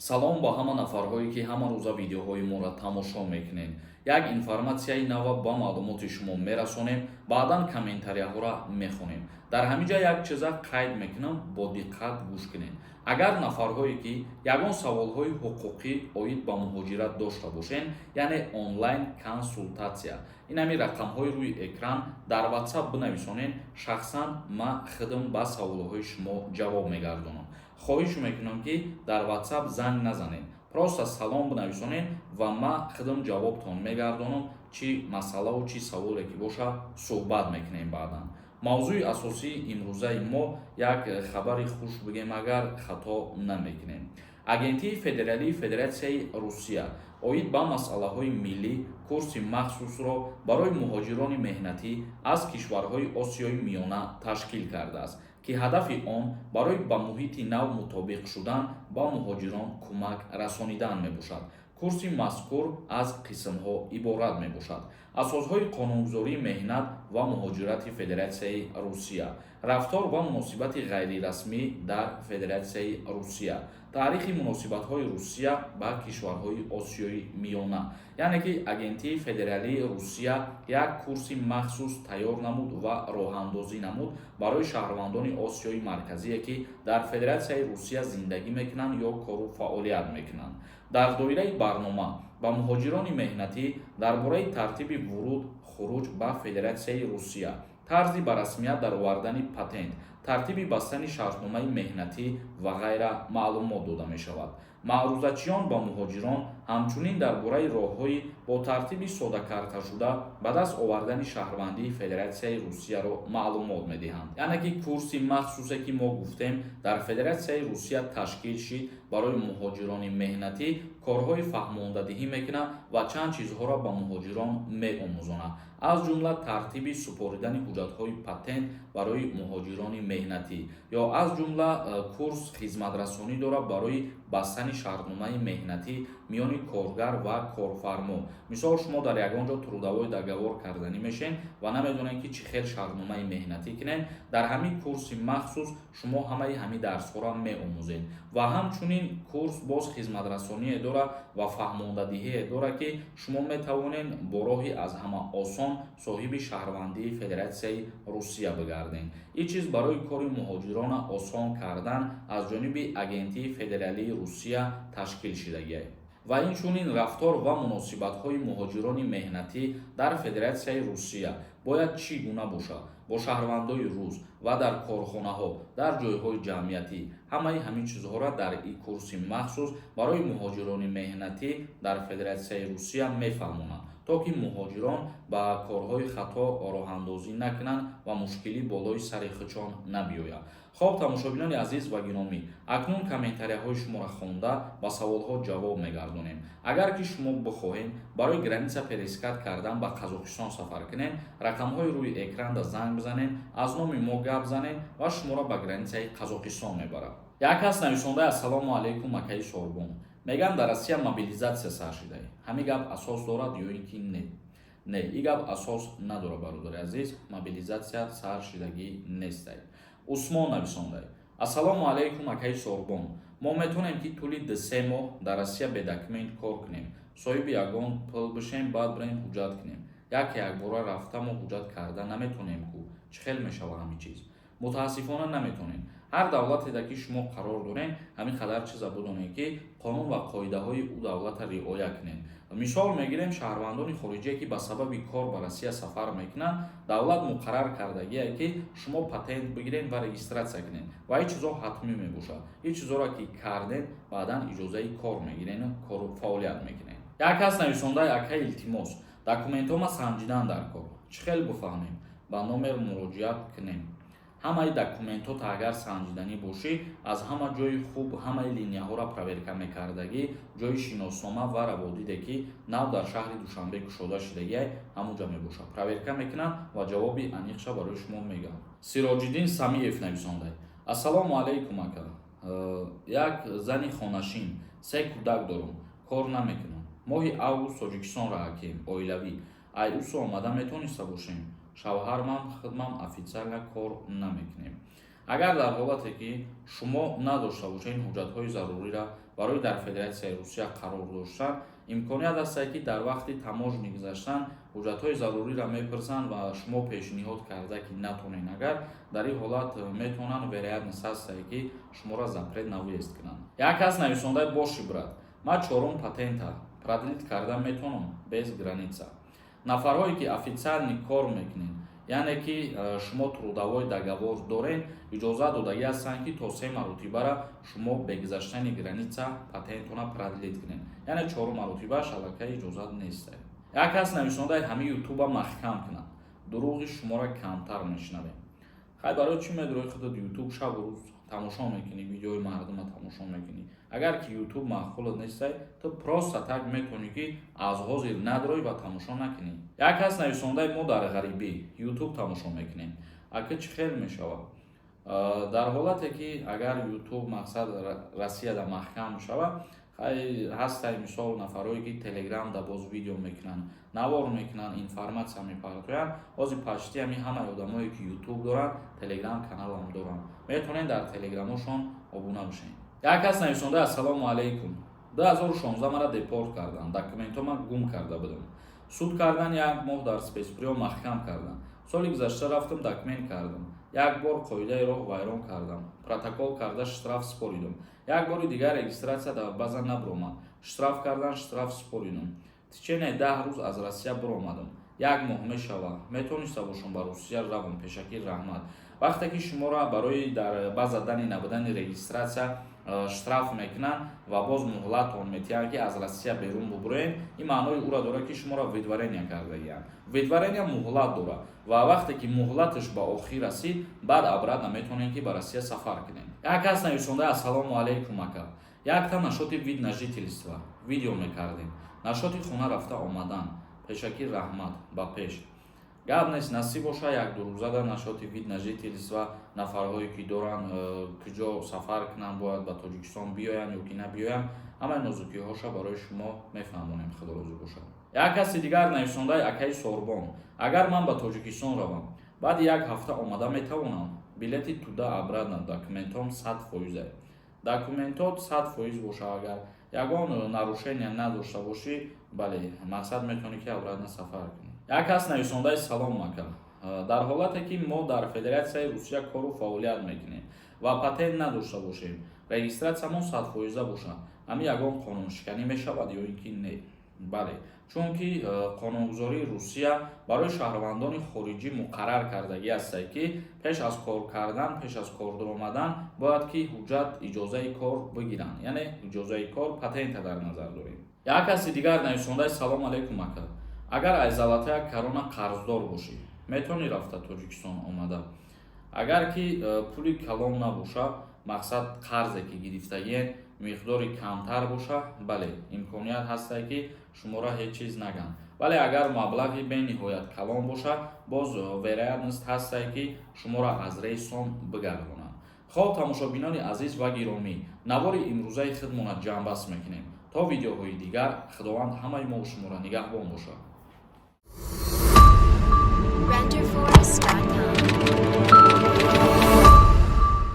Салом ба ҳама нафарҳое ки ҳама рӯза видеоҳои моро тамошо мекунед. Як информатсияи нава ба маълумоти шумо мерасонем, баъдан комментарияҳоро мехонем. Дар ҳамин ҷа як чиза қайд мекунам, бо диққат гӯш кунед. Агар нафарҳое ки ягон саволҳои ҳуқуқӣ оид ба муҳоҷират дошта бошед, яъне онлайн консултатсия, ин ҳамин рақамҳои рӯи экран дар WhatsApp бинависонед, шахсан ман худам ба саволҳои шумо ҷавоб мегардонам. хоҳиш мекунам ки дар WhatsApp занг назанед, просто салом бинависонед ва ман худам ҷавобтон мегардонам, чӣ масъалаву чӣ саволе ки боша суҳбат мекунем баъдан. мавзӯи асосии имрӯзаи мо як хабари хуш бигем агар хато намекунем. агентии федералии Федератсияи Русия оид ба масъалаҳои миллӣ курси махсусро барои муҳоҷирони меҳнатӣ аз кишварҳои Осиёи Миёна ташкил кардааст, ки ҳадафи он барои ба муҳити нав мутобиқ шудан ба муҳоҷирон кӯмак расонидан мебошад. курси мазкур аз қисмҳо иборат мебошад: асосҳои қонунгузории меҳнат ва муҳоҷирати Федератсияи Русия, рафтор ва муносибати ғайрирасмӣ дар Федератсияи Русия, таърихи муносибатҳои Русия ба кишварҳои Осиёи Миёна. яъне ки агентии федералии Русия як курси махсус тайёр намуд ва роҳандозӣ намуд барои шаҳрвандони Осиёи марказие ки дар Федератсияи Русия зиндагӣ мекунанд ё кору фаъолият мекунанд. дар доираи барнома ба муҳоҷирони меҳнатӣ дар бораи тартиби вуруд хуруҷ ба Федератсияи Русия, тарзи ба расмият дар овардани патент, тартиби бастани шартномаи меҳнатӣ ва ғайра маълумот дода мешавад. маърузачиён ба муҳоҷирон ҳамчунин дар бораи роҳҳои бо тартиби содакардашуда ба даст овардани шаҳрвандии Федератсияи Русияро маълумот медиҳанд. яъне ки курси махсусе ки мо гуфтем дар Федератсияи Русия ташкил шид барои муҳоҷирони меҳнатӣ корҳои фаҳмондадиҳӣ мекунад ва чанд чизҳоро ба муҳоҷирон меомӯзонад, аз ҷумла тартиби супоридани ҳуҷҷатҳои патент барои муҳоҷирони меҳнатӣ, ё аз ҷумла курс хизматрасонӣ дорад барои бастани шаҳрномаи меҳнатӣ миёни коргар ва корфармо. мисол шумо дар ягон ҷо трудовой договор карданӣ мешен ва намедонед ки чӣ хел шаҳрномаи меҳнатӣ кунед, дар ҳамин курси махсус шумо ҳамаи ҳамин дарсҳоро меомӯзед. ва ҳамчунин курс боз хизматрасоние дорад ва фаҳмондадиҳие дорад ки шумо метавонед бо роҳи аз ҳама осон соҳиби шаҳрвандии Федератсияи Русия бигардед. ин чиз барои кори муҳоҷирона осон кардан аз ҷониби агентии федералии Русия ташкил шудагиаст. ва инчунин рафтор ва муносибатҳои муҳоҷирони меҳнатӣ дар Федератсияи Русия бояд чӣ гуна бошад бо шаҳрвандои рус ва дар корхонаҳо, дар ҷойҳои ҷамъиятӣ. ҳамаи ҳамин чизҳоро дар ин курси махсус барои муҳоҷирони меҳнатӣ дар Федератсияи Русия мефаҳмонанд, то ки муҳоҷирон ба корҳои хато роҳандозӣ накунанд ва мушкилӣ болои сари хучон набиёяд. хоб тамошобинони азиз ва гиромӣ, акнун комментарияҳои шуморо хонда ба саволҳо ҷавоб мегардонем. агар ки шумо бихоҳед барои граница перескат кардан ба Қазоқистон сафар кунед, рақамҳои рӯи экранда занг бизанед, аз номи мо гап занед ва шуморо ба границаи Қазоқистон мебарад. як кас нависонда: ассалому алайкум акаи Сорбон, мегӯям дар Россия мобилизатсия сар шудаи. ҳамин гап асос дорад ё ин ки не? не, ин гап асос надорад бародари азиз, мобилизатсия сар шудагӣ нестай. усмон нависондай: ассалому алайкум акаи Сорбон, мо метавонем ки тӯли 2-3 моҳ дар Россия бедокумент кор кунем, соҳиби ягон пул бишем, баъд бирем ҳуҷҷат кунем. якбора рафта мо ҳуҷҷат карда наметавонем ку. чӣ хел мешавад ҳамин чиз? мутаассифона наметавонем. ҳар давлатеда ки шумо қарор доред, ҳамин қадар чиза бидонед ки қонун ва қоидаҳои ӯ давлата риоя кунед. мисол мегирем шаҳрвандони хориҷие ки ба сабаби кор ба Россия сафар мекунанд, давлат муқаррар кардагие ки шумо патент бигиред ва регистратсия кунед ва ин чизо ҳатмӣ мебошад. ин чизоро ки кардед, баъдан иҷозаи кор мегиред, кору фаъолият мекунед. як кас нависонда: акаи илтимос, документома санҷидан дар кор, чӣ хел бифаҳмем? ба номер муроҷиат кунем. ҳамаи документот агар санҷиданӣ бошӣ, аз ҳама ҷои хуб ҳамаи линияҳоро проверка мекардагӣ, ҷои шиноснома ва раводиде ки нав дар шаҳри Душанбе кушода шудагиай, ҳамунҷа мебошад. проверка мекунанд ва ҷавоби аниқша барои шумо мегӯям. Сироҷиддин Самиев нависондай: ассалому алайкум ака, як зани хонашин, 3 кӯдак дорам, кор намекунам. моҳи август Тоҷикистон раҳакем, оилавӣ. айусу омада метавониста бошем. шавҳармам худмам офитсиална кор намекунем. агар дар ҳолате ки шумо надошта бошед ҳуҷҷатҳои заруриро барои дар Федератсияи Русия қарор доштан имконият аст ки дар вақти таможа мегузаштан ҳуҷҷатҳои заруриро мепурсанд ва шумо пешниҳод карда ки натонен агар дар ин ҳолат метавонанд вероятност аст ки шуморо запрет навъезд кунанд. Як кас нависонда боши брат, ман 4 патента продлит карда метавонам без граница. Нафарҳое ки официально кор мекунед, яъне ки шумо трудовой договор доред, иҷоза додагӣ ҳастанд ки то 3 маротибара шумо бе гузаштани граница патентона продлит кунед, яъне 4 маротибаш аллакай иҷозат нест. Як кас нависонда ҳамин ютуба маҳкам кунад, дуруғи шуморо камтар мешунавем. Хай барои чӣ медурӯи худат ютуб шабу рӯз тамошо мекунӣ, видеои мардума тамошо мекунӣ. Агар ки ютуб маъқулат нестай, то просто так метавонӣ ки аз ҳозир надурӯи ва тамошо накунӣ. Як кас нависондаи мо дар ғарибӣ ютуб тамошо мекунем. Ака чӣ хел мешавад? Дар ҳолате ки агар ютуб мақсад Россияда маҳкам шавад, ҳастай мисол нафарое ки телеграм да боз видео мекунанд, навор мекунанд, информация мепартоянд. ҳозир почти ҳамин ҳамаи одамое ки ютуб доранд, телеграм каналам доранд. Метавонед дар телеграмошон обуна бошед. Як кас нависонда ассалому алайкум. 2016 мара депорт карданд, документома гум карда будам. Суд кардан 1 моҳ дар спецприём маҳкам карданд. Соли гузашта рафтам документ кардам. Як бор қоидаи роҳ вайрон кардам. Протокол карда штраф споридам. Як бори дигар регистратсия дар база набиромад. Штраф кардан, штраф споридам. В течение 10 рӯз аз Россия биромадам. 1 моҳ мешава. Метавониста бошам ба Русия равам пешакир раҳмат. Вақте ки шуморо барои дар база дани набудани регистратсия штраф мекунанд ва боз муҳлатон метиҳанд ки аз Россия берун бубуред, ин маънои уро дорад ки шуморо видварения кардаиянд. Видварения муҳлат дорад ва вақте ки муҳлаташ ба охир расид, баъд обратно метавонед ки ба Россия сафар кунед. Як кас нависонда ассалому алайкум ака. Якта нашоти вид на жительство видео мекардем. Нашоти хона рафта омадан. Пешакир раҳмат ба пеш. Гап нест насиб боша як дурӯзада нашоти вид на жительство нафарҳое ки доранд куҷо сафар кунанд, бояд ба Тоҷикистон биёянд ё ки набиёянд, ҳамаи нозукиҳоша барои шумо мефаҳмонем. Худо розӣ бошад. Як каси дигар нависондаи акаи Сорбон. Агар ман ба Тоҷикистон равам, баъди 1 ҳафта омада метавонам? Билети туда обратно, документом 100%. Документот 100% боша, агар ягон нарушение надошта бошӣ, бале, мақсад метавонӣ ки обратно сафар кунӣ. Як кас нависондаи салом ака. Дар ҳолате ки мо дар Федератсияи Русия кору фаъолият мекунем ва патент надошта бошем, регистратсиямон 100% боша, ҳамин ягон қонуншиканӣ мешавад ё ин ки не? Бале, чунки қонунгузории Русия барои шаҳрвандони хориҷӣ муқаррар кардагӣ аст ки пеш аз кор кардан, пеш аз кор дуромадан бояд ки ҳуҷҷат иҷозаи кор бигиранд, яъне иҷозаи кор патента дар назар дорем. Як каси дигар нависондаи салом алайкум ака. Агар аз залатая корона қарздор бошӣ, метавонӣ рафта Тоҷикистон омада. Агар ки пули калон набоша, мақсад қарзе ки гирифтагиен миқдори камтар боша, бале, имконият ҳаста ки шуморо ҳеҷ чиз наганд. Вале агар маблағи бениҳоят калон боша, боз вероятност ҳаста ки шуморо аз рейсон бигардонанд. Хоб тамошобинони азиз ва гиромӣ, навори имрӯзаи худмона ҷамъбаст мекунем. То видеоҳои дигар, худованд ҳамаи мо шуморо нигаҳбон бошад. RenderForest.com